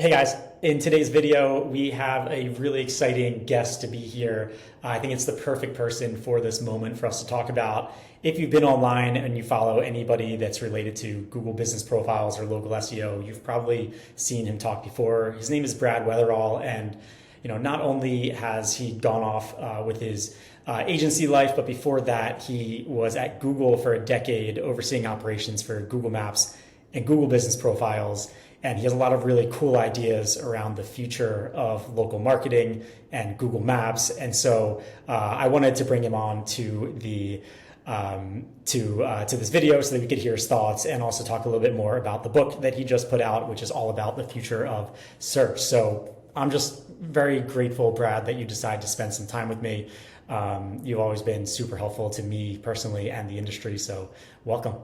Hey guys, in today's video, we have a really exciting guest to be here. I think it's the perfect person for this moment for us to talk about. If you've been online and you follow anybody that's related to Google business profiles or local SEO, you've probably seen him talk before. His name is Brad Wetherall, and not only has he gone off with his agency life, but before that, he was at Google for a decade overseeing operations for Google Maps and Google business profiles. And he has a lot of really cool ideas around the future of local marketing and Google Maps. And so I wanted to bring him on to the to this video so that we could hear his thoughts and also talk a little bit more about the book that he just put out, which is all about the future of search. So I'm just very grateful, Brad, that you decided to spend some time with me. You've always been super helpful to me personally and the industry. So welcome.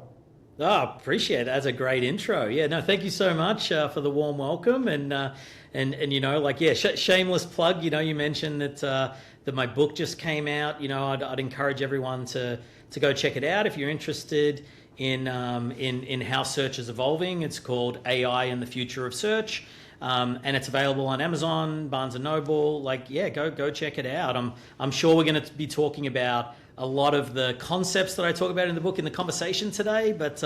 Oh, appreciate it. That's a great intro. Yeah, no, thank you so much for the warm welcome. And shameless plug. You mentioned that my book just came out. I'd encourage everyone to go check it out if you're interested in how search is evolving. It's called AI and the Future of Search. And it's available on Amazon, Barnes and Noble. Go check it out. I'm sure we're going to be talking about a lot of the concepts that I talk about in the book in the conversation today. But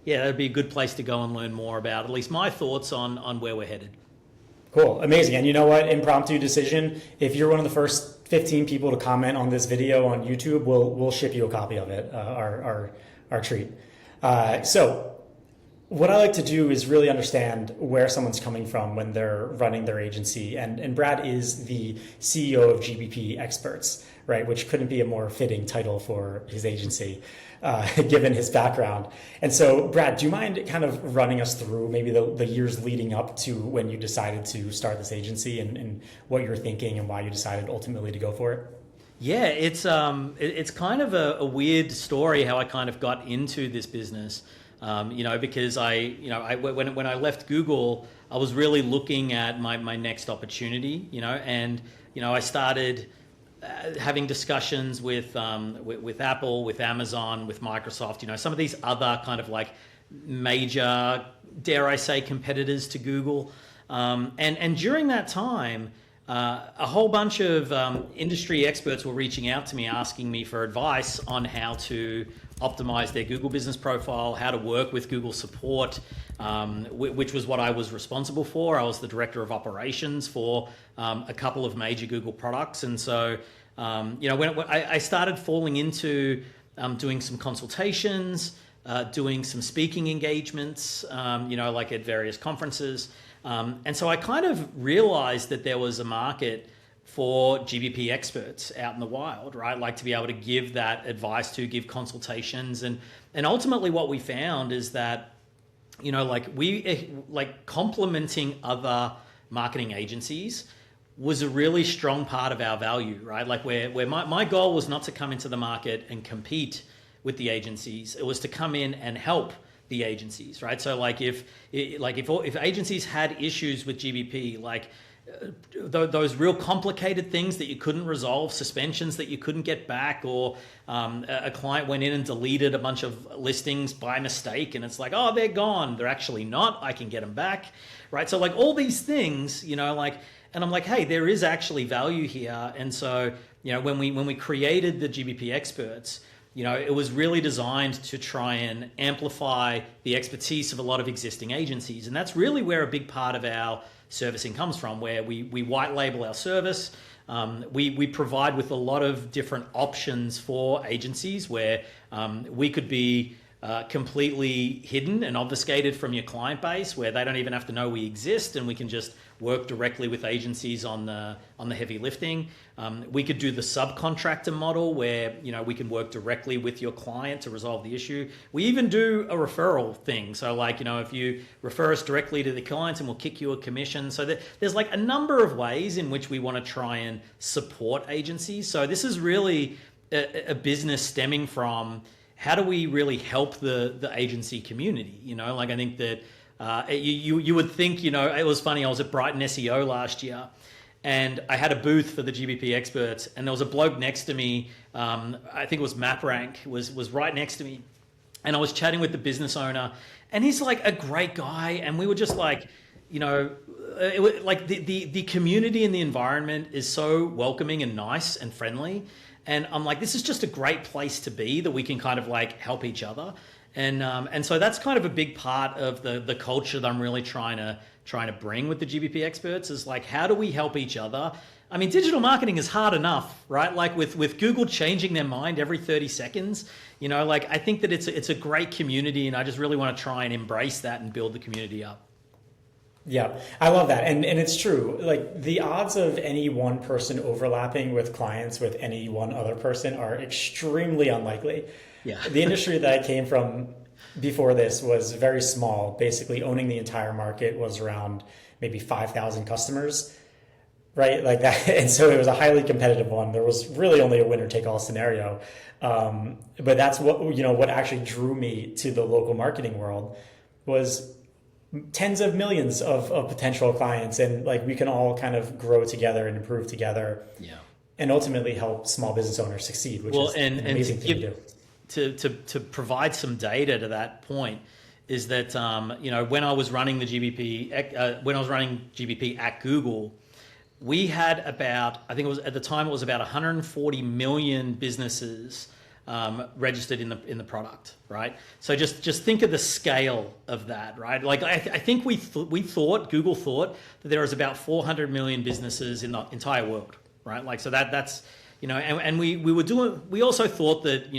that'd be a good place to go and learn more about at least my thoughts on where we're headed. Cool, amazing. And you know what? Impromptu decision. If you're one of the first 15 people to comment on this video on YouTube, we'll ship you a copy of it. Our treat. So what I like to do is really understand where someone's coming from when they're running their agency. And Brad is the CEO of GBP Experts, right? Which couldn't be a more fitting title for his agency, given his background. And so, Brad, do you mind kind of running us through maybe the years leading up to when you decided to start this agency and what you're thinking and why you decided ultimately to go for it? Yeah, it's kind of a weird story how I kind of got into this business. Because when I left Google, I was really looking at my next opportunity, and I started having discussions with Apple, with Amazon, with Microsoft, some of these other kind of like major, dare I say, competitors to Google, and during that time, a whole bunch of industry experts were reaching out to me asking me for advice on how to optimize their Google business profile, how to work with Google support, which was what I was responsible for. I was the director of operations for a couple of major Google products. And so, when I started falling into doing some consultations, doing some speaking engagements, like at various conferences. And so I kind of realized that there was a market for GBP experts out in the wild, right? Like to be able to give that advice, to give consultations. And ultimately what we found is that, complementing other marketing agencies was a really strong part of our value, right? Like where my goal was not to come into the market and compete with the agencies. It was to come in and help the agencies, right? So if agencies had issues with GBP, those real complicated things that you couldn't resolve, suspensions that you couldn't get back, or a client went in and deleted a bunch of listings by mistake, and it's like, oh, they're gone. They're actually not. I can get them back, right? So all these things, and I'm like, hey, there is actually value here. And so, when we created the GBP Experts, it was really designed to try and amplify the expertise of a lot of existing agencies. And that's really where a big part of our servicing comes from, where we white label our service. We provide with a lot of different options for agencies where we could be completely hidden and obfuscated from your client base, where they don't even have to know we exist, and we can just work directly with agencies on the heavy lifting. We could do the subcontractor model where we can work directly with your client to resolve the issue. We even do a referral thing. So if you refer us directly to the clients, and we'll kick you a commission. So there's a number of ways in which we want to try and support agencies. So this is really a business stemming from how do we really help the agency community? I think that you would think, it was funny. I was at Brighton SEO last year, and I had a booth for the GBP Experts, and there was a bloke next to me. I think it was MapRank was right next to me, and I was chatting with the business owner, and he's like a great guy, and we were just like, like the community and the environment is so welcoming and nice and friendly. And I'm like, this is just a great place to be, that we can kind of like help each other. And so that's kind of a big part of the culture that I'm really trying to bring with the GBP experts, is like, how do we help each other? I mean, digital marketing is hard enough, right? Like with Google changing their mind every 30 seconds, like I think that it's a great community, and I just really want to try and embrace that and build the community up. Yeah, I love that. And it's true. Like the odds of any one person overlapping with clients with any one other person are extremely unlikely. Yeah. The industry that I came from before this was very small. Basically owning the entire market was around maybe 5,000 customers, right? Like that. And so it was a highly competitive one. There was really only a winner take all scenario. But that's what actually drew me to the local marketing world was tens of millions of potential clients, and like we can all kind of grow together and improve together, and ultimately help small business owners succeed, which is an amazing thing to do. To provide some data to that point is that when I was running GBP at Google, we had about, I think it was at the time, it was about 140 million businesses registered in the product, right? So just think of the scale of that, right? Like I think Google thought that there was about 400 million businesses in the entire world, right? Like so that's and we also thought that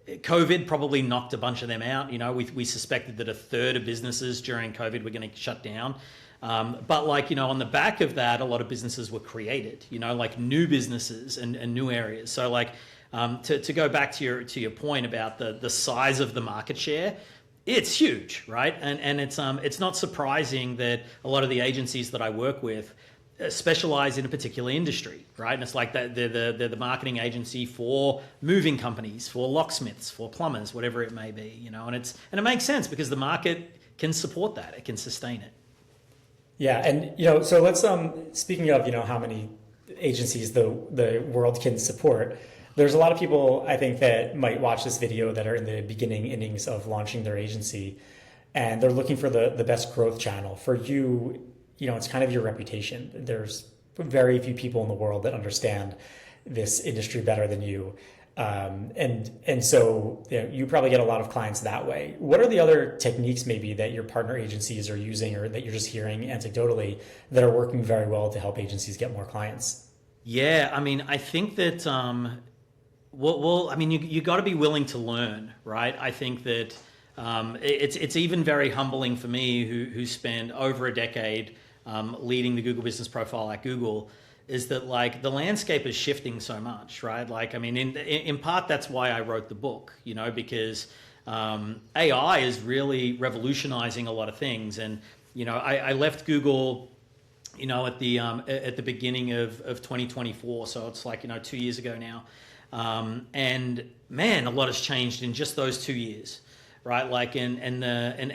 COVID probably knocked a bunch of them out. We suspected that a third of businesses during COVID were going to shut down. But on the back of that, a lot of businesses were created, like new businesses and new areas. So to go back to your point about the size of the market share, it's huge, right? And it's not surprising that a lot of the agencies that I work with specialize in a particular industry, right? And it's like that they're the marketing agency for moving companies, for locksmiths, for plumbers, whatever it may be, and it makes sense because the market can support that, it can sustain it. Yeah, and so let's speaking of how many agencies the world can support. There's a lot of people, I think, that might watch this video that are in the beginning innings of launching their agency, and they're looking for the best growth channel. For you, it's kind of your reputation. There's very few people in the world that understand this industry better than you. And so you probably get a lot of clients that way. What are the other techniques maybe that your partner agencies are using, or that you're just hearing anecdotally, that are working very well to help agencies get more clients? Yeah, I mean, I think that you got to be willing to learn, right? I think that it's even very humbling for me, who spent over a decade leading the Google Business Profile at Google, is that like the landscape is shifting so much, right? Like, I mean, in part, that's why I wrote the book, because AI is really revolutionizing a lot of things. And, I left Google, at the beginning of 2024. So it's like, 2 years ago now. And man, a lot has changed in just those 2 years, right? Like, and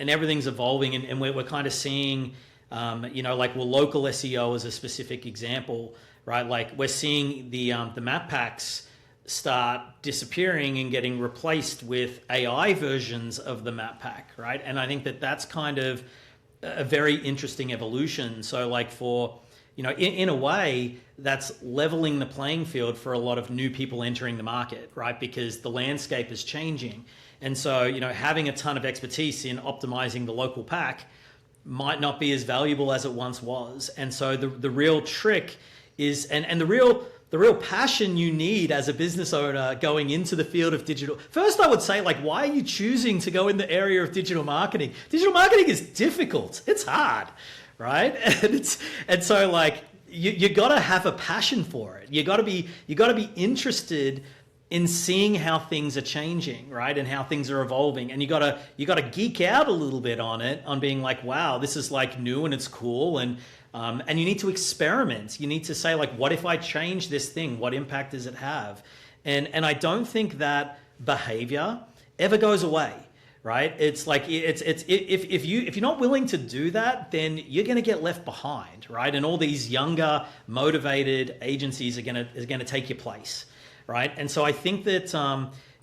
everything's evolving, and we're kind of seeing, local SEO is a specific example, right? Like we're seeing the map packs start disappearing and getting replaced with AI versions of the map pack, right? And I think that that's kind of a very interesting evolution. So like for, in a way, that's leveling the playing field for a lot of new people entering the market, right? Because the landscape is changing. And so, having a ton of expertise in optimizing the local pack might not be as valuable as it once was. And so the real trick is, and the real passion you need as a business owner going into the field of digital. First, I would say, like, why are you choosing to go in the area of digital marketing? Digital marketing is difficult. It's hard, right? And so like you got to have a passion for it. You got to be interested in seeing how things are changing, right? And how things are evolving. And you gotta geek out a little bit on it, on being like, wow, this is like new and it's cool. And you need to experiment. You need to say, like, what if I change this thing? What impact does it have? And I don't think that behavior ever goes away, right? It's like, if you're not willing to do that, then you're going to get left behind, right? And all these younger, motivated agencies are going to take your place. Right. And so I think that,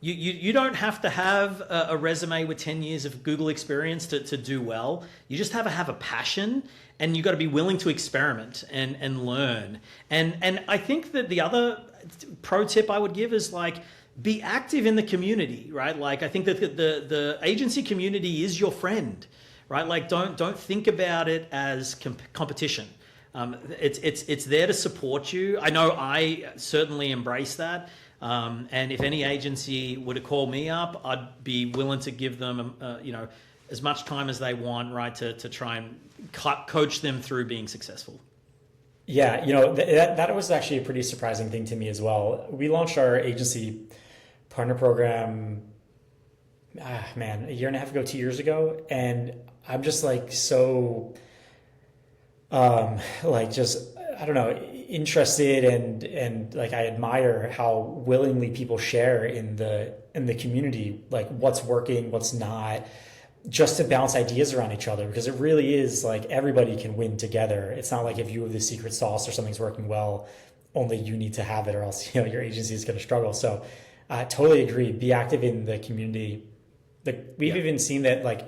You don't have to have a resume with 10 years of Google experience to do well. You just have a passion, and you got to be willing to experiment and learn. And I think that the other pro tip I would give is like, be active in the community, right? Like, I think that the agency community is your friend, right? Like, don't think about it as competition. It's there to support you. I know I certainly embrace that. And if any agency were to call me up, I'd be willing to give them, as much time as they want, right, to try and coach them through being successful. Yeah, that was actually a pretty surprising thing to me as well. We launched our agency partner program, a year and a half ago, 2 years ago, and I'm just like so, I don't know, interested and like I admire how willingly people share in the community, like what's working, what's not, just to bounce ideas around each other, because it really is like everybody can win together. It's not like if you have the secret sauce or something's working well, only you need to have it, or else your agency is going to struggle. So I totally agree. Be active in the community. Like we've even seen that like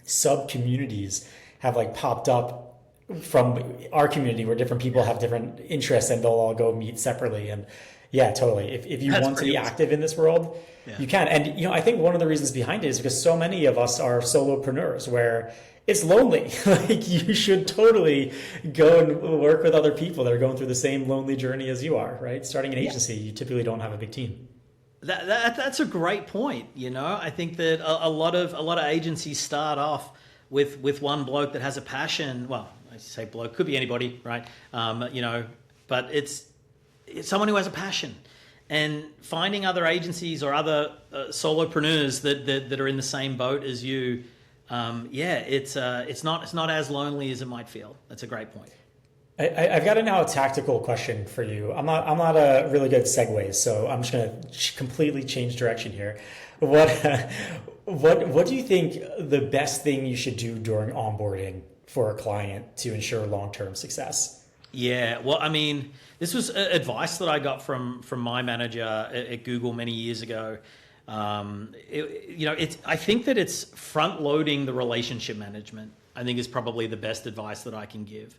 sub communities have like popped up from our community where different people have different interests and they'll all go meet separately. And yeah, totally. If you want to be active in this world, you can. And I think one of the reasons behind it is because so many of us are solopreneurs where it's lonely. Like you should totally go and work with other people that are going through the same lonely journey as you are, right? Starting an agency, you typically don't have a big team. That's a great point. I think that a lot of agencies start off with one bloke that has a passion. Well, I say bloke, could be anybody, right? But it's someone who has a passion, and finding other agencies or other solopreneurs that are in the same boat as you. It's not as lonely as it might feel. That's a great point. I've got a tactical question for you. I'm not a really good segue, so I'm just going to completely change direction here. What do you think the best thing you should do during onboarding for a client to ensure long-term success? Yeah, well, I mean, this was advice that I got from my manager at Google many years ago. I think that it's front-loading the relationship management, I think, is probably the best advice that I can give.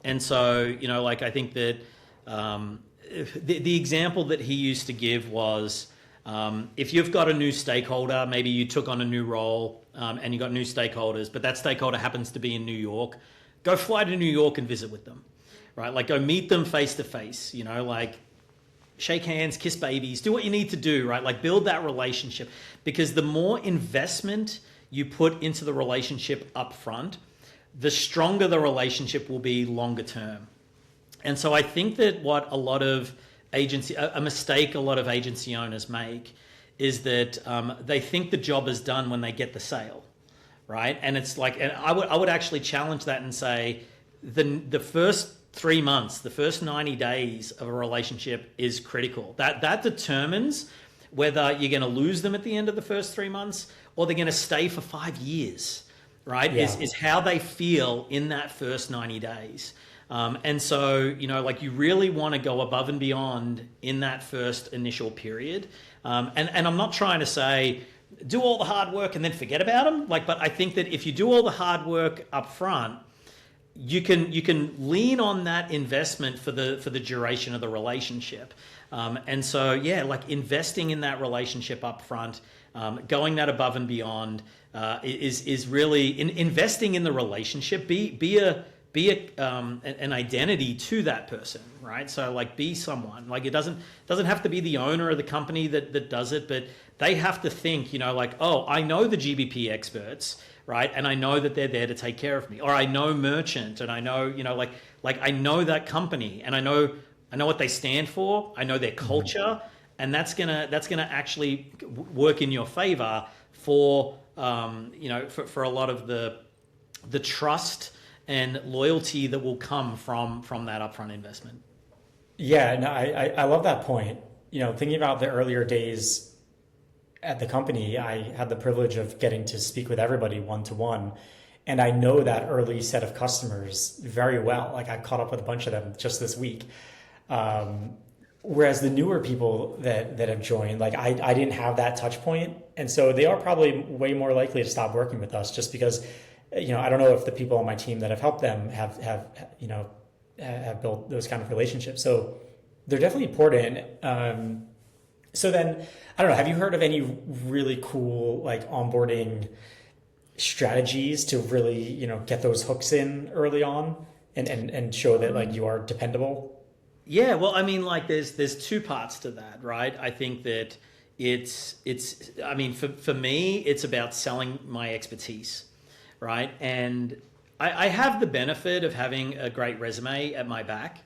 And so, I think that the example that he used to give was, if you've got a new stakeholder, maybe you took on a new role and you got new stakeholders, but that stakeholder happens to be in New York, go fly to New York and visit with them, right? Like go meet them face to face, like shake hands, kiss babies, do what you need to do, right? Like build that relationship, because the more investment you put into the relationship up front, the stronger the relationship will be longer term. And so I think that what a mistake a lot of agency owners make is that they think the job is done when they get the sale, right? And it's like, and I would actually challenge that and say the first 3 months, the first 90 days of a relationship is critical. That determines whether you're going to lose them at the end of the first 3 months or they're going to stay for 5 years, right? Yeah. Is how they feel in that first 90 days. And so, you really want to go above and beyond in that first initial period. And I'm not trying to say do all the hard work and then forget about them. But I think that if you do all the hard work up front, you can lean on that investment for the duration of the relationship. And so, investing in that relationship up front, going that above and beyond, is really investing in the relationship. Be an identity to that person, right? So be someone. It doesn't have to be the owner of the company that does it, but they have to think, oh, I know the GBP experts, right? And I know that they're there to take care of me. Or I know Merchant, and I know, I know that company, and I know what they stand for. I know their culture, and that's gonna actually work in your favor for for a lot of the trust and loyalty that will come from that upfront investment. Yeah, no, I love that point. Thinking about the earlier days at the company, I had the privilege of getting to speak with everybody one-to-one. And I know that early set of customers very well. I caught up with a bunch of them just this week. Whereas the newer people that have joined, like I didn't have that touch point. And so they are probably way more likely to stop working with us just because, I don't know if the people on my team that have helped them have built those kind of relationships. So they're definitely important. So then, I don't know, have you heard of any really cool like onboarding strategies to really, get those hooks in early on and show that like you are dependable? Yeah, well, I mean, like there's two parts to that, right? I think that it's I mean, for me, it's about selling my expertise, right? And I have the benefit of having a great resume at my back.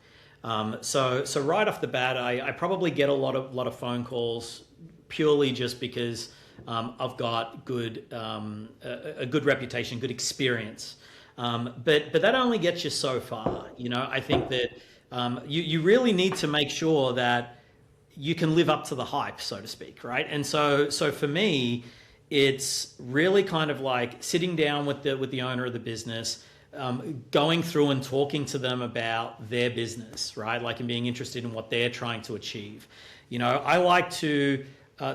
So right off the bat, I probably get a lot of phone calls purely just because I've got a good reputation, good experience. But that only gets you so far. I think that you really need to make sure that you can live up to the hype, so to speak, right? And so for me, it's really kind of like sitting down with the owner of the business, going through and talking to them about their business, right? Like, and being interested in what they're trying to achieve. I like to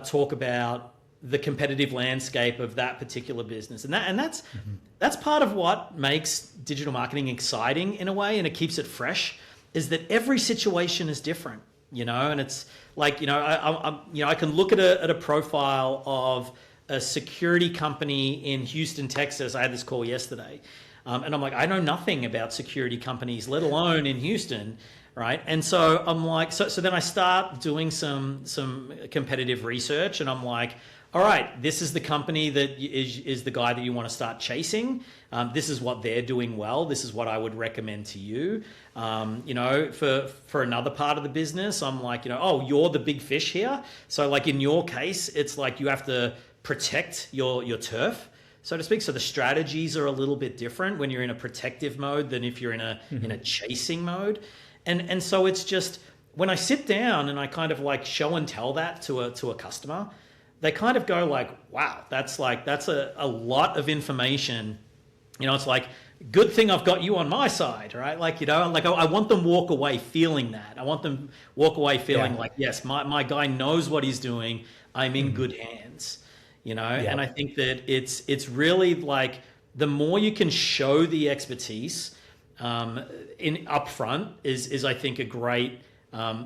talk about the competitive landscape of that particular business, and that's part of what makes digital marketing exciting in a way, and it keeps it fresh. Is that every situation is different, and it's like, I can look at a profile of a security company in Houston, Texas. I had this call yesterday, and I'm like, I know nothing about security companies, let alone in Houston, right? And so I'm like, so then I start doing some competitive research, and I'm like, all right, this is the company that is the guy that you want to start chasing. This is what they're doing well. This is what I would recommend to you. For another part of the business, I'm like, oh, you're the big fish here. So like in your case, it's like you have to protect your turf, so to speak. So the strategies are a little bit different when you're in a protective mode than if you're in a chasing mode. And so it's just when I sit down and I kind of like show and tell that to a customer, they kind of go like, wow, that's a lot of information. It's like, good thing I've got you on my side, right? Like, I want them walk away feeling that. I want them walk away feeling like, yes, my guy knows what he's doing. I'm in good hands, And I think that it's really like the more you can show the expertise in upfront is I think a great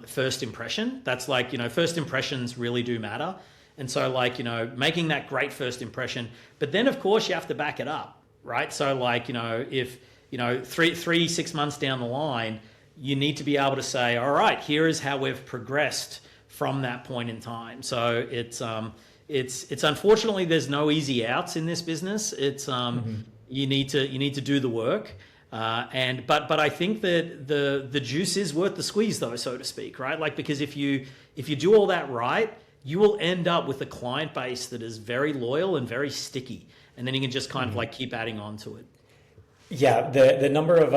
first impression. That's like, first impressions really do matter. And so like, making that great first impression, but then of course you have to back it up, right? So like, if, 6 months down the line, you need to be able to say, all right, here is how we've progressed from that point in time. So it's unfortunately, there's no easy outs in this business. It's, you need to do the work. But I think that the juice is worth the squeeze though, so to speak, right? Like, because if you do all that right, you will end up with a client base that is very loyal and very sticky. And then you can just kind of like keep adding on to it. Yeah. The number of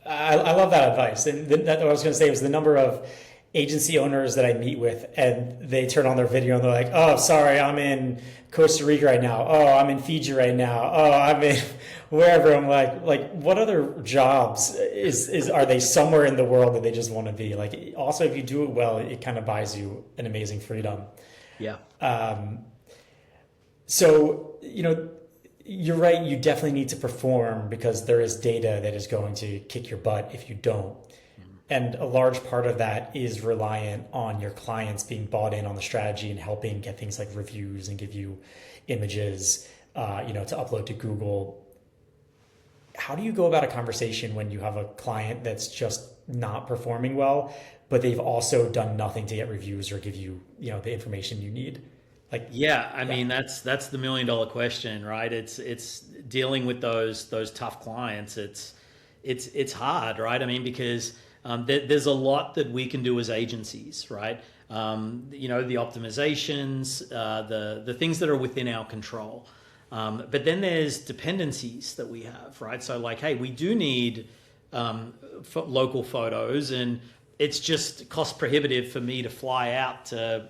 I love that advice. And that what I was going to say was the number of agency owners that I meet with, and they turn on their video and they're like, oh, sorry, I'm in Costa Rica right now. Oh, I'm in Fiji right now. Oh, I'm in wherever. I'm like, what other jobs are they somewhere in the world that they just want to be? Like, also, if you do it well, it kind of buys you an amazing freedom. Yeah. So, you're right. You definitely need to perform because there is data that is going to kick your butt if you don't. And a large part of that is reliant on your clients being bought in on the strategy and helping get things like reviews and give you images, to upload to Google. How do you go about a conversation when you have a client that's just not performing well, but they've also done nothing to get reviews or give you, the information you need? I mean, that's the $1 million question, right? It's dealing with those tough clients. It's hard, right? I mean, because there's a lot that we can do as agencies, right? The optimizations, the things that are within our control. But then there's dependencies that we have, right? So like, hey, we do need local photos, and it's just cost prohibitive for me to fly out to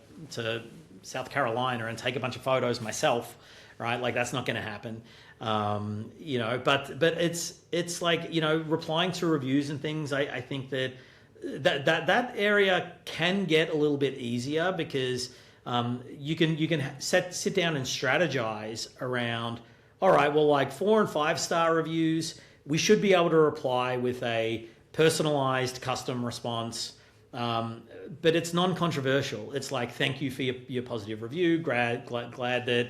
South Carolina and take a bunch of photos myself, right? Like, that's not going to happen. But it's like, replying to reviews and things. I think that that area can get a little bit easier because you can sit down and strategize around. All right, well, like 4 and 5 star reviews, we should be able to reply with a personalized custom response. But it's non-controversial. It's like, thank you for your positive review. Glad that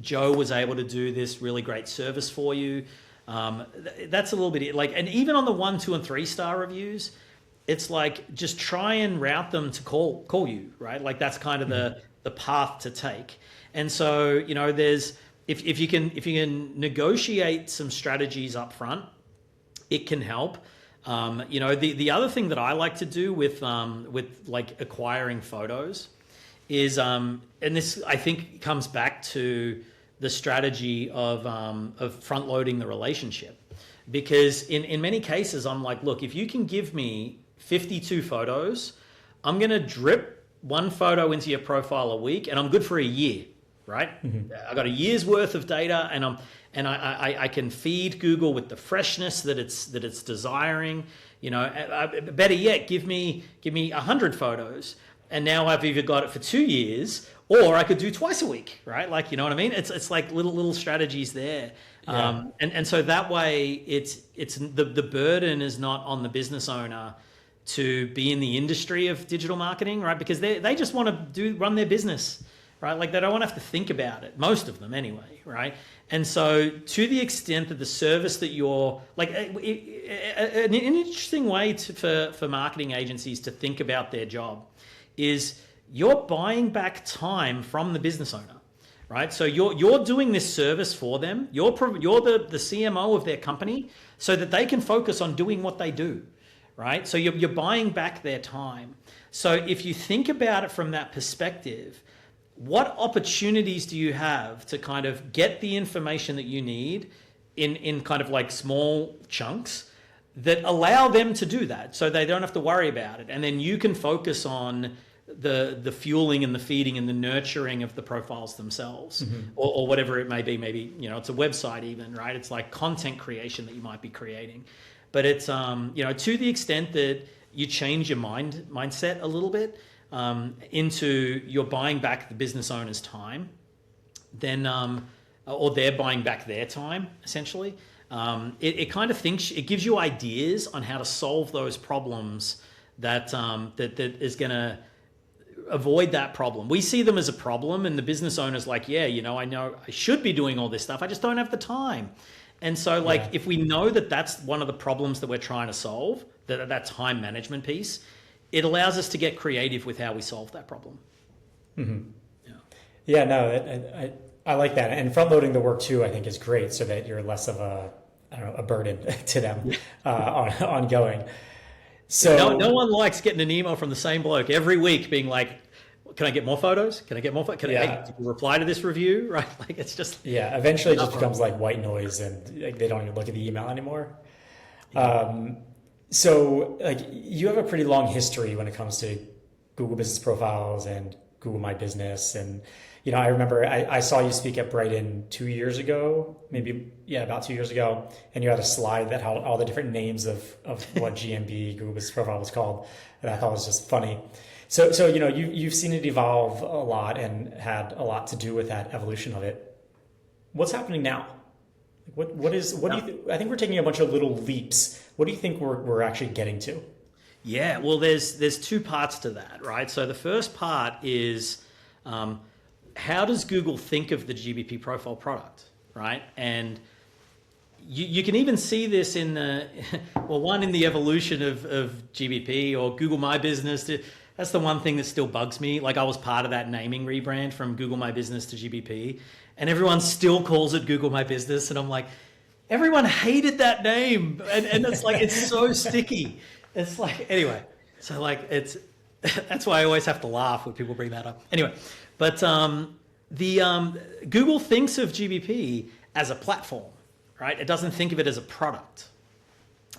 Joe was able to do this really great service for you. That's a little bit like, and even on the 1, 2, and 3 star reviews, it's like just try and route them to call you, right? Like that's kind of the path to take. And so, you know, there's if you can negotiate some strategies up front, it can help. You know, the other thing that I like to do with like acquiring photos is, and this I think comes back to the strategy of front loading the relationship, because in many cases I'm like, look, if you can give me 52 photos, I'm going to drip 1 photo into your profile a week, and I'm good for a year, right? Mm-hmm. I got a year's worth of data, and I can feed Google with the freshness that it's desiring. You know, better yet, give me 100 photos, and now I've either got it for 2 years, or I could do twice a week, right? Like, you know what I mean? It's like little strategies there, yeah. And so that way, it's the burden is not on the business owner to be in the industry of digital marketing, right? Because they just want to run their business, right? Like they don't want to have to think about it, most of them anyway, right? And so to the extent that the service that you're, like an interesting way for marketing agencies to think about their job is you're buying back time from the business owner, right? So you're doing this service for them. You're the CMO of their company so that they can focus on doing what they do, right? So you're buying back their time. So if you think about it from that perspective, what opportunities do you have to kind of get the information that you need in kind of like small chunks that allow them to do that so they don't have to worry about it? And then you can focus on the fueling and the feeding and the nurturing of the profiles themselves, mm-hmm. or whatever it may be. Maybe, you know, it's a website even, right? It's like content creation that you might be creating. But it's, you know, to the extent that you change your mindset a little bit, into you're buying back the business owner's time, then, or they're buying back their time, essentially. It kind of thinks, it gives you ideas on how to solve those problems that is going to avoid that problem. We see them as a problem, and the business owner's like, yeah, you know I should be doing all this stuff. I just don't have the time. And so like, if we know that that's one of the problems that we're trying to solve, that time management piece, it allows us to get creative with how we solve that problem. Mm-hmm. Yeah, no, I like that. And front loading the work too, I think is great so that you're less of a burden to them ongoing. So no one likes getting an email from the same bloke every week being like, can I get more photos? Can I get more photos? Can I reply to this review? Right? Like it's just... Yeah, eventually it just becomes like white noise and like, they don't even look at the email anymore. Yeah. So like you have a pretty long history when it comes to Google Business Profiles and Google My Business. And, you know, I remember I saw you speak at Brighton 2 years ago, about 2 years ago. And you had a slide that had all the different names of what GMB, Google Business Profile, was called. And I thought it was just funny. So you know, you've seen it evolve a lot and had a lot to do with that evolution of it. What's happening now? What do you think? I think we're taking a bunch of little leaps. What do you think we're actually getting to? Yeah, well, there's 2 parts to that, right? So the first part is how does Google think of the GBP profile product, right? And you can even see this in the in the evolution of GBP or Google My Business. That's the one thing that still bugs me. Like I was part of that naming rebrand from Google My Business to GBP, and everyone still calls it Google My Business. And I'm like, everyone hated that name. And it's like, it's so sticky. It's like, anyway, so like that's why I always have to laugh when people bring that up. Anyway, but Google thinks of GBP as a platform, right? It doesn't think of it as a product.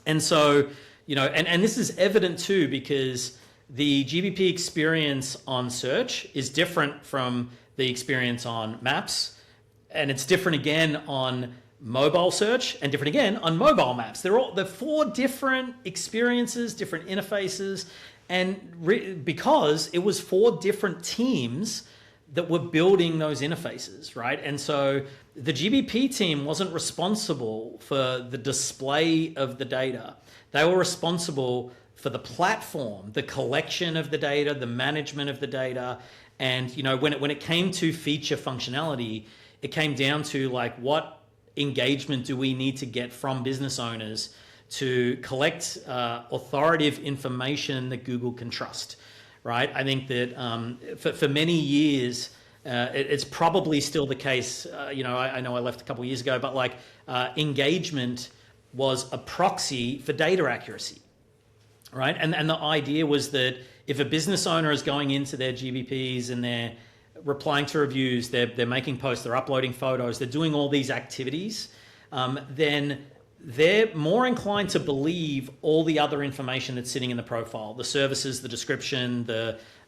And so, you know, and this is evident too, because the GBP experience on search is different from the experience on Maps, and it's different again on mobile search and different again on mobile maps. They're 4 different experiences, different interfaces, and because it was 4 different teams that were building those interfaces, right? And so the GBP team wasn't responsible for the display of the data. They were responsible for the platform, the collection of the data, the management of the data. And when it came to feature functionality, it came down to like, what engagement do we need to get from business owners to collect authoritative information that Google can trust, right? I think that for many years, it's probably still the case. I know I left a couple of years ago, but like engagement was a proxy for data accuracy, right? And the idea was that if a business owner is going into their GBPs and they're replying to reviews, they're making posts, they're uploading photos, they're doing all these activities, then they're more inclined to believe all the other information that's sitting in the profile, the services, the description,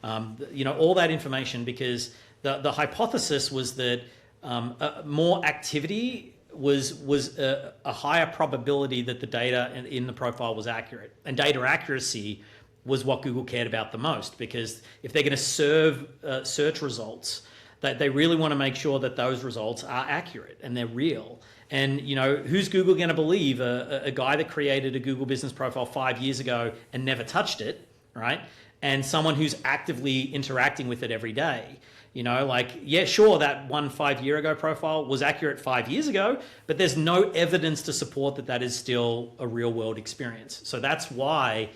all that information, because the hypothesis was that more activity was a higher probability that the data in the profile was accurate. And data accuracy was what Google cared about the most, because if they're going to serve search results, that they really want to make sure that those results are accurate and they're real. And who's Google going to believe? A guy that created a Google business profile 5 years ago and never touched it, right? And someone who's actively interacting with it every day. Yeah, sure, that one 5 year ago profile was accurate 5 years ago, but there's no evidence to support that is still a real world experience. So that's why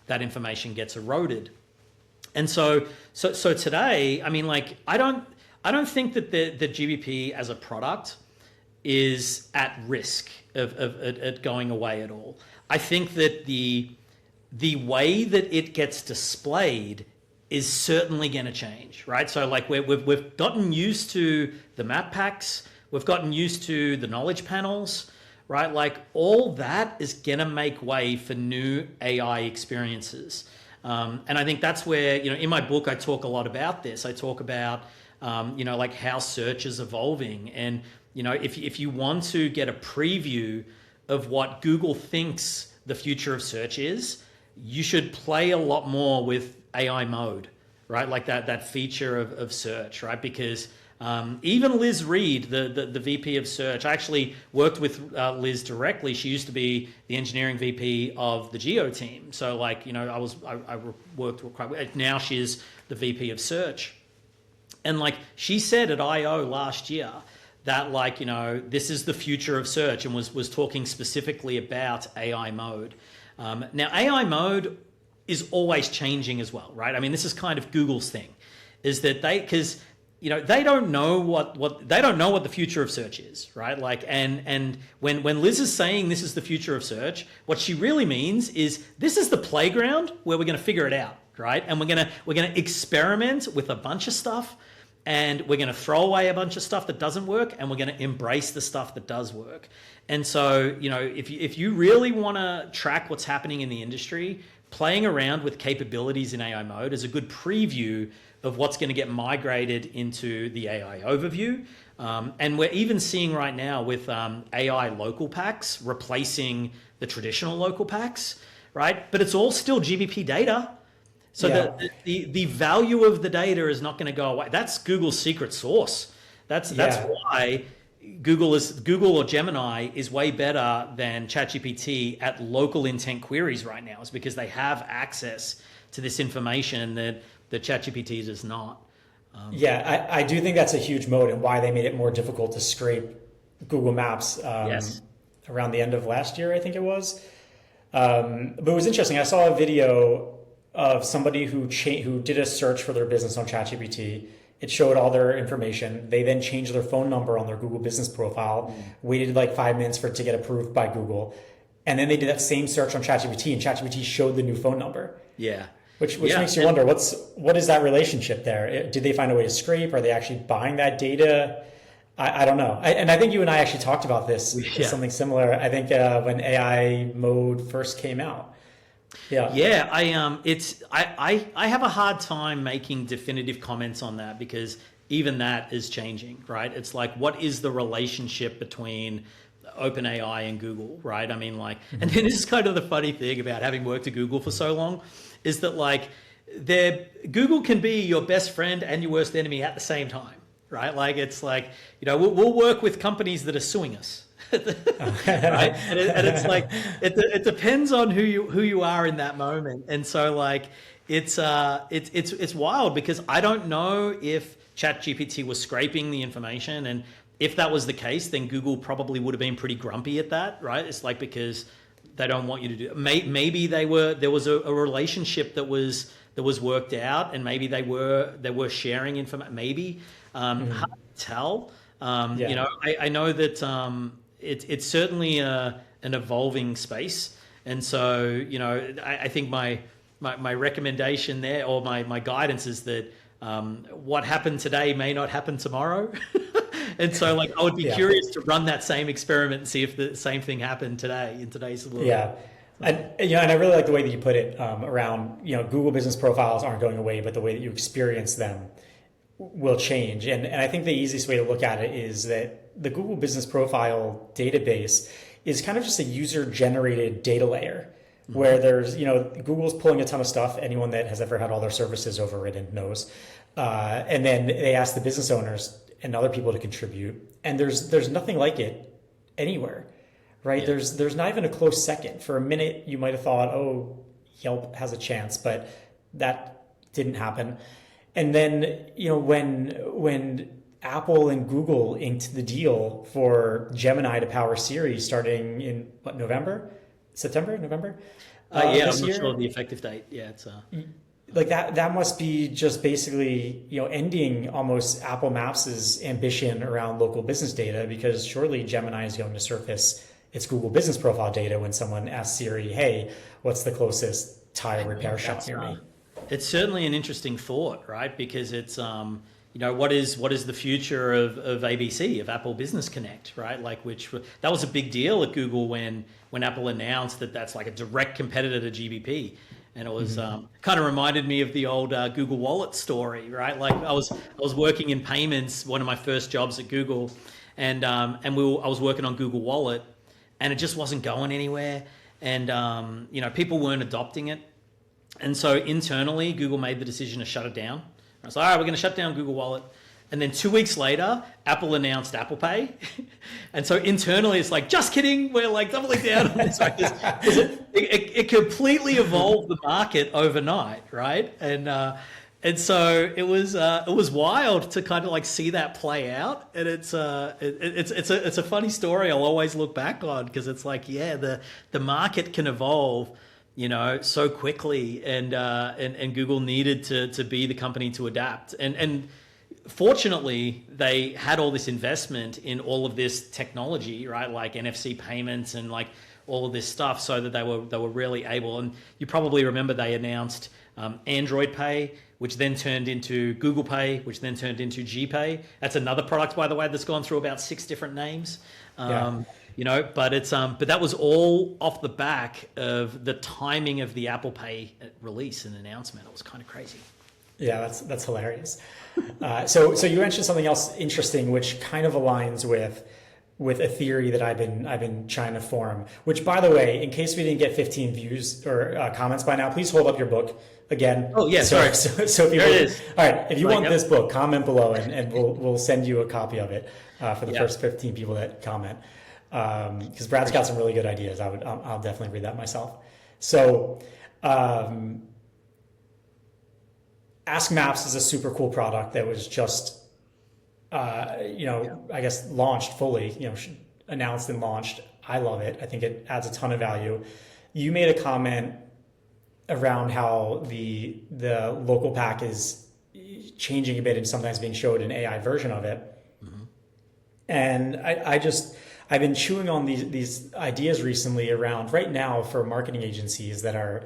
that information gets eroded. And so today, I mean, like, I don't think that the GBP as a product is at risk of going away at all. I think that the way that it gets displayed is certainly going to change, right? So like we've gotten used to the map packs, we've gotten used to the knowledge panels, right? Like all that is going to make way for new AI experiences. And I think that's where, in my book, I talk a lot about this. I talk about, like how search is evolving. And, if you want to get a preview of what Google thinks the future of search is, you should play a lot more with AI mode, right? Like that feature of search, right? Because even Liz Reed, the VP of search, I actually worked with Liz directly. She used to be the engineering VP of the Geo team. So like, I worked quite well. Now she's the VP of search. And like she said at I/O last year that like, this is the future of search, and was talking specifically about AI mode. Now AI mode is always changing as well, right? I mean, this is kind of Google's thing, is that they don't know what they don't know what the future of search is, right? Like, and when Liz is saying this is the future of search, what she really means is this is the playground where we're going to figure it out, right? And we're gonna experiment with a bunch of stuff, and we're going to throw away a bunch of stuff that doesn't work, and we're going to embrace the stuff that does work. And so, if you really want to track what's happening in the industry, playing around with capabilities in AI mode is a good preview of what's going to get migrated into the AI overview. And we're even seeing right now with AI local packs replacing the traditional local packs, right? But it's all still GBP data. So yeah. the value of the data is not going to go away. That's Google's secret sauce. That's why Google or Gemini is way better than ChatGPT at local intent queries right now. Is because they have access to this information that ChatGPT does not. I do think that's a huge moat, and why they made it more difficult to scrape Google Maps around the end of last year, I think it was. But it was interesting. I saw a video of somebody who did a search for their business on ChatGPT. It showed all their information. They then changed their phone number on their Google business profile, waited like 5 minutes for it to get approved by Google. And then they did that same search on ChatGPT, and ChatGPT showed the new phone number. Yeah. Which makes you wonder, what is that relationship there? Did they find a way to scrape? Are they actually buying that data? I don't know. And I think you and I actually talked about this, something similar, I think when AI mode first came out. Yeah, I have a hard time making definitive comments on that, because even that is changing, right? It's like, what is the relationship between OpenAI and Google, right? I mean, like, and then this is kind of the funny thing about having worked at Google for so long, is that like, Google can be your best friend and your worst enemy at the same time, right? Like, it's like, we'll work with companies that are suing us. Right, and it's like it depends on who you are in that moment, and so like it's wild, because I don't know if ChatGPT was scraping the information, and if that was the case, then Google probably would have been pretty grumpy at that, right? It's like, because they don't want you to do it. Maybe there was a relationship that was worked out, and maybe they were sharing information. Maybe hard to tell. I know that. It's certainly an evolving space, and so I think my recommendation there, or my guidance, is that what happened today may not happen tomorrow, and so like I would be curious to run that same experiment and see if the same thing happened today in today's world. Yeah. And I really like the way that you put it around Google business profiles aren't going away, but the way that you experience them will change. And I think the easiest way to look at it is that the Google Business Profile database is kind of just a user-generated data layer, where there's, Google's pulling a ton of stuff. Anyone that has ever had all their services overridden knows. And then they ask the business owners and other people to contribute. And there's nothing like it anywhere, right? Yeah. There's not even a close second. For a minute, you might have thought, oh, Yelp has a chance, but that didn't happen. And then, when Apple and Google inked the deal for Gemini to power Siri starting in November? I'm not sure of the effective date. Yeah, it's like that must be just basically ending almost Apple Maps' ambition around local business data, because surely Gemini is going to surface its Google Business Profile data when someone asks Siri, "Hey, what's the closest tire repair shop near me?" It's certainly an interesting thought, right? Because it's what is the future of ABC, of Apple Business Connect, right? Like, that was a big deal at Google when Apple announced that that's like a direct competitor to GBP, and it was kind of reminded me of the old Google Wallet story, right? Like, I was working in payments, one of my first jobs at Google, and I was working on Google Wallet, and it just wasn't going anywhere, and people weren't adopting it, and so internally Google made the decision to shut it down. I was like, all right, we're going to shut down Google Wallet. And then 2 weeks later, Apple announced Apple Pay. And so internally, it's like, just kidding. We're like doubling down on this. Right? It completely evolved the market overnight, right? And so it was wild to kind of like see that play out. And it's a funny story I'll always look back on, because it's like, the market can evolve so quickly, and Google needed to be the company to adapt. And fortunately, they had all this investment in all of this technology, right? Like NFC payments and like all of this stuff, so that they were really able. And you probably remember they announced Android Pay, which then turned into Google Pay, which then turned into GPay. That's another product, by the way, that's gone through about 6 different names. But it's but that was all off the back of the timing of the Apple Pay release and announcement. It was kind of crazy. Yeah, that's hilarious. So you mentioned something else interesting, which kind of aligns with a theory that I've been trying to form. Which, by the way, in case we didn't get 15 views or comments by now, please hold up your book again. Oh yeah, sorry. So people, there it is. All right, if you want this book, comment below, and we'll send you a copy of it for the first 15 people that comment. Because Brad's got some really good ideas. I'll definitely read that myself. So, Ask Maps is a super cool product that was just, I guess launched fully, announced and launched. I love it. I think it adds a ton of value. You made a comment around how the local pack is changing a bit and sometimes being showed an AI version of it. And I've been chewing on these ideas recently around, right now, for marketing agencies that are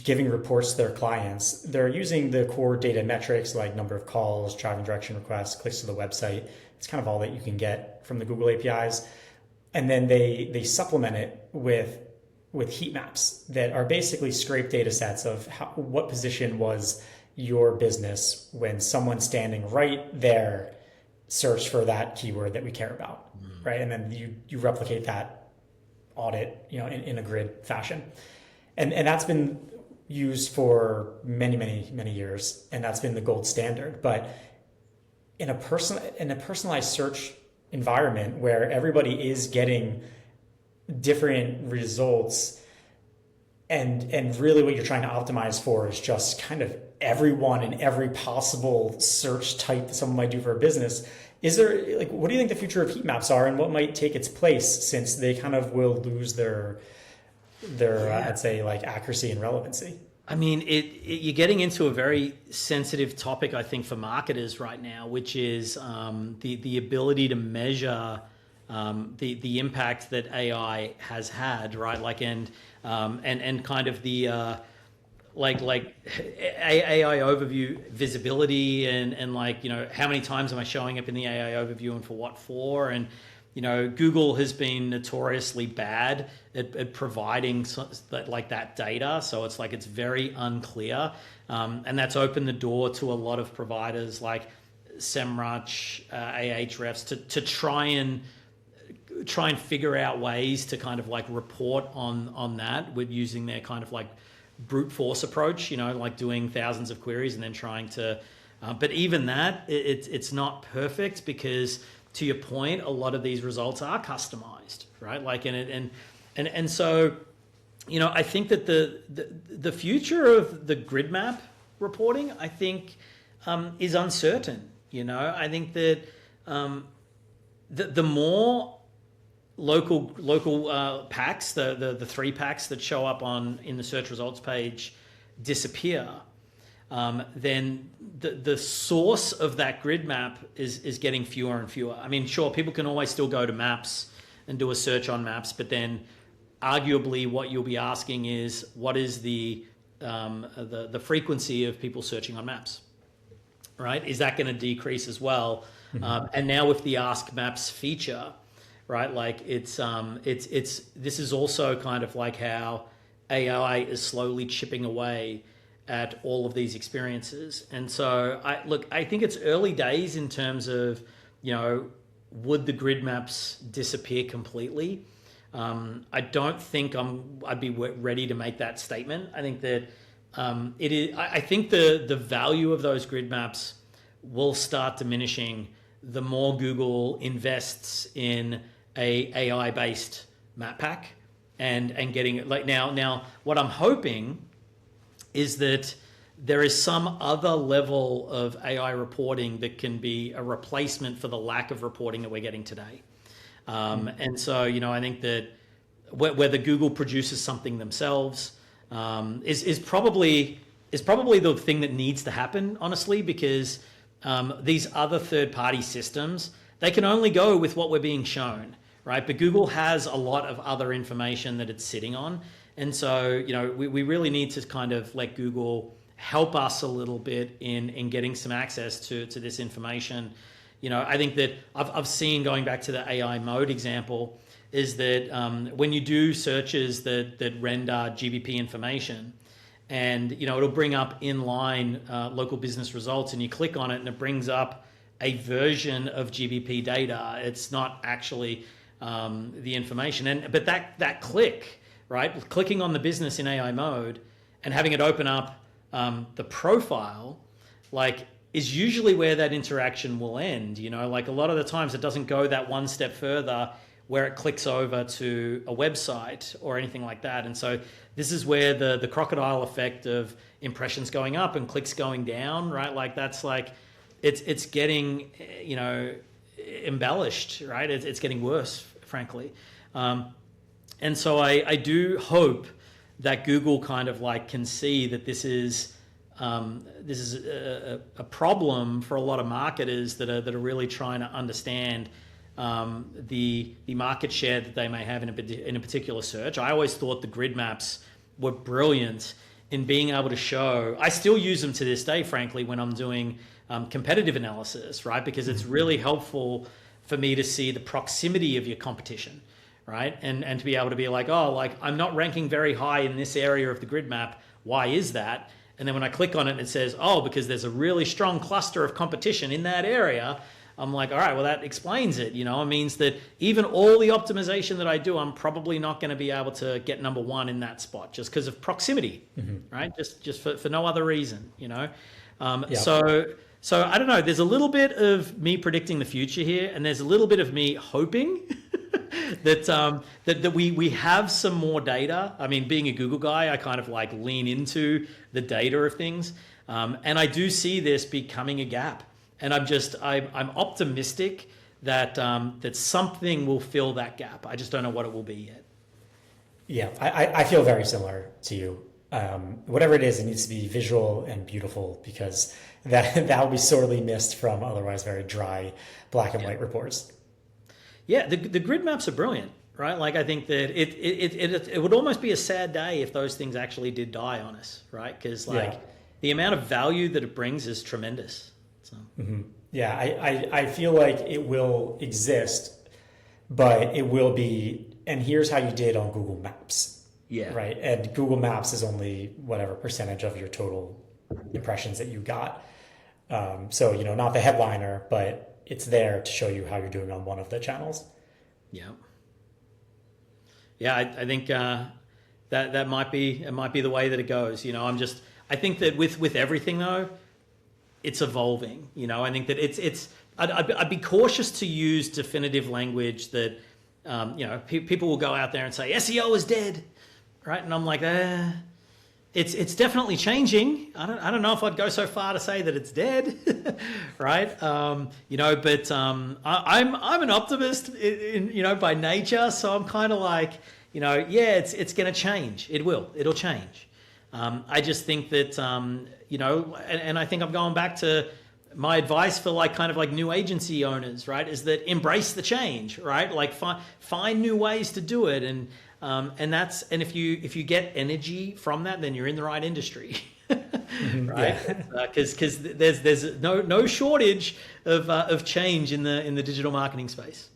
giving reports to their clients. They're using the core data metrics like number of calls, driving direction requests, clicks to the website. It's kind of all that you can get from the Google APIs. And then they supplement it with heat maps that are basically scraped data sets of what position was your business when someone standing right there search for that keyword that we care about, right? And then you replicate that audit, in a grid fashion. And that's been used for many years, and that's been the gold standard. But in a personalized search environment where everybody is getting different results, and really what you're trying to optimize for is just kind of everyone in every possible search type that someone might do for a business. Is there, what do you think the future of heat maps are, and what might take its place, since they kind of will lose their I'd say, accuracy and relevancy? I mean, you're getting into a very sensitive topic, I think, for marketers right now, which is the ability to measure the impact that AI has had, right? And kind of the AI overview visibility, and how many times am I showing up in the AI overview and for what for? And Google has been notoriously bad at providing that data, so it's very unclear, and that's opened the door to a lot of providers like SEMrush, Ahrefs to try and figure out ways to kind of report on that with using their kind of brute force approach, doing thousands of queries and then trying to, but even that, it's not perfect, because to your point, a lot of these results are customized, right? And so, I think that the future of the grid map reporting, I think, is uncertain. I think that the more local packs, the 3 packs that show up in the search results page disappear, then the source of that grid map is getting fewer and fewer. I mean, sure, people can always still go to Maps and do a search on Maps, but then arguably what you'll be asking is, what is the frequency of people searching on Maps, right? Is that going to decrease as well? Mm-hmm. And now with the Ask Maps feature, right? This is also kind of how AI is slowly chipping away at all of these experiences. And so I think it's early days in terms of, would the grid maps disappear completely? I don't think I'd be ready to make that statement. I think that it is. I think the value of those grid maps will start diminishing the more Google invests in a AI-based map pack and getting it now. What I'm hoping is that there is some other level of AI reporting that can be a replacement for the lack of reporting that we're getting today. And so, I think that whether Google produces something themselves is probably the thing that needs to happen, honestly, because these other third-party systems, they can only go with what we're being shown, right? But Google has a lot of other information that it's sitting on. And so, we really need to kind of let Google help us a little bit in getting some access to this information. I think that I've seen, going back to the AI mode example, is that when you do searches that render GBP information, and it'll bring up inline local business results, and you click on it and it brings up a version of GBP data. It's not actually the information, but that click, right? Clicking on the business in AI mode and having it open up the profile, is usually where that interaction will end. A lot of the times it doesn't go that one step further where it clicks over to a website or anything like that. And so this is where the crocodile effect of impressions going up and clicks going down, right? It's getting, embellished, right? It's getting worse, frankly. And so I do hope that Google kind of can see that this is a problem for a lot of marketers that are really trying to understand the market share that they may have in a particular search. I always thought the grid maps were brilliant in being able to show. I still use them to this day, frankly, when I'm doing competitive analysis, right? Because it's really helpful for me to see the proximity of your competition, right? And to be able to be I'm not ranking very high in this area of the grid map. Why is that? And then when I click on it, it says, because there's a really strong cluster of competition in that area. I'm like, all right, well, that explains it. You know, it means that even all the optimization that I do, I'm probably not going to be able to get number one in that spot just because of proximity, right? Just for no other reason, you know? So I don't know, there's a little bit of me predicting the future here, and there's a little bit of me hoping that we have some more data. I mean, being a Google guy, I kind of like lean into the data of things. And I do see this becoming a gap. And I'm optimistic that that something will fill that gap. I just don't know what it will be yet. Yeah, I feel very similar to you. Whatever it is, it needs to be visual and beautiful, because that will be sorely missed from otherwise very dry black and white reports. Yeah, the grid maps are brilliant, right? Like, I think that it would almost be a sad day if those things actually did die on us, right? Because the amount of value that it brings is tremendous. So. Yeah, I feel like it will exist, but it will be, and here's how you did on Google Maps. Yeah. Right. And Google Maps is only whatever percentage of your total impressions that you got. So, you know, not the headliner, but it's there to show you how you're doing on one of the channels. Yeah. Yeah, I think that might be the way that it goes. You know, I think that with everything though, it's evolving. You know, I think that I'd be cautious to use definitive language that, you know, people will go out there and say SEO is dead, right? And I'm like, it's definitely changing. I don't know if I'd go so far to say that it's dead, right? You know, but I'm an optimist, you know, by nature. So I'm kind of like, you know, yeah, it's going to change. It'll change. I just think that, you know, and I think I'm going back to my advice for like kind of like new agency owners, right? Is that embrace the change, right? Like find new ways to do it. And if you get energy from that, then you're in the right industry, right? Because there's no shortage of change in the digital marketing space.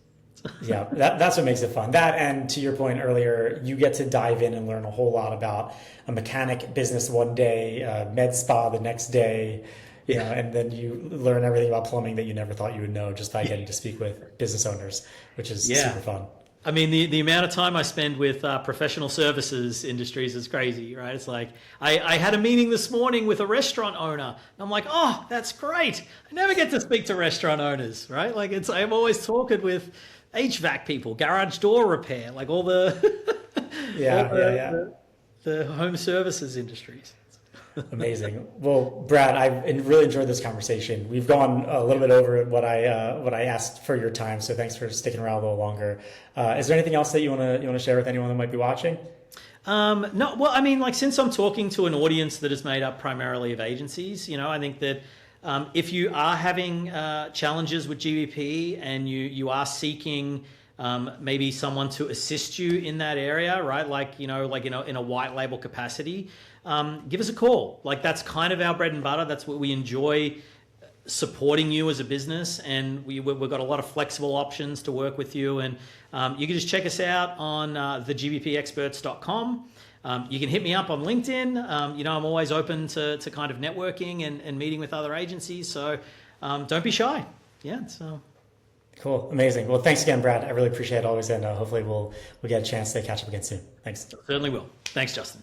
Yeah, that's what makes it fun. That, and to your point earlier, you get to dive in and learn a whole lot about a mechanic business one day, med spa the next day, you know, and then you learn everything about plumbing that you never thought you would know just by getting to speak with business owners, which is super fun. I mean, the amount of time I spend with professional services industries is crazy, right? It's like, I had a meeting this morning with a restaurant owner. And I'm like, oh, that's great. I never get to speak to restaurant owners, right? Like, I'm always talking with HVAC people, garage door repair, like all the the home services industries. Amazing. Well, Brad, I really enjoyed this conversation. We've gone a little bit over what I asked for your time, so thanks for sticking around a little longer. Is there anything else that you want to share with anyone that might be watching? No. Well, I mean, like, since I'm talking to an audience that is made up primarily of agencies, you know, I think that if you are having challenges with GBP and you are seeking maybe someone to assist you in that area, right? Like, in a white label capacity, give us a call. Like, that's kind of our bread and butter. That's what we enjoy, supporting you as a business. And we've got a lot of flexible options to work with you. And you can just check us out on thegBPExperts.com. You can hit me up on LinkedIn. You know, I'm always open to kind of networking and meeting with other agencies. So don't be shy. Yeah. So. Cool. Amazing. Well, thanks again, Brad. I really appreciate it always. And hopefully we'll get a chance to catch up again soon. Thanks. Certainly will. Thanks, Justin.